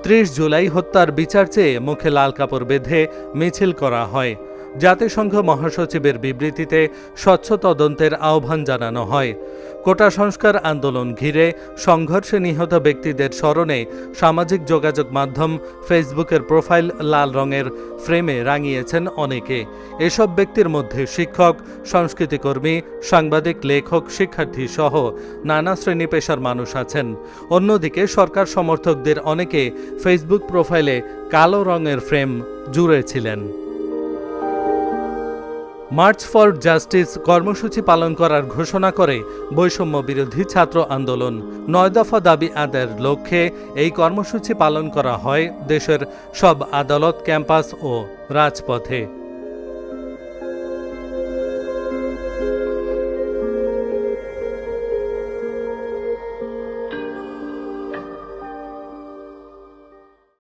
30 জুলাই হত্যার বিচার চেয়ে মুখে লাল কাপড় বেঁধে মিছিল করা হয়। জাতিসংঘ মহাসচিবের বিবৃতিতে স্বচ্ছ তদন্তের আহ্বান জানানো হয়। কোটা সংস্কার আন্দোলন ঘিরে সংঘর্ষে নিহত ব্যক্তিদের স্মরণে সামাজিক যোগাযোগ মাধ্যম ফেসবুকের প্রোফাইল লাল রঙের ফ্রেমে রাঙিয়েছেন অনেকে। এসব ব্যক্তির মধ্যে শিক্ষক, সংস্কৃতিকর্মী, সাংবাদিক, লেখক, শিক্ষার্থী সহ নানা শ্রেণী পেশার মানুষ আছেন। অন্যদিকে সরকার সমর্থকদের অনেকে ফেসবুক প্রোফাইলে কালো রঙের ফ্রেম জুড়েছিলেন। মার্চ ফর জাস্টিস কর্মসূচি পালন করার ঘোষণা করে বৈষম্য বিরোধী ছাত্র আন্দোলন। 9 দফা দাবি আদায়ের লক্ষ্যে এই কর্মসূচি পালন করা হয় দেশের সব আদালত, ক্যাম্পাস ও রাজপথে।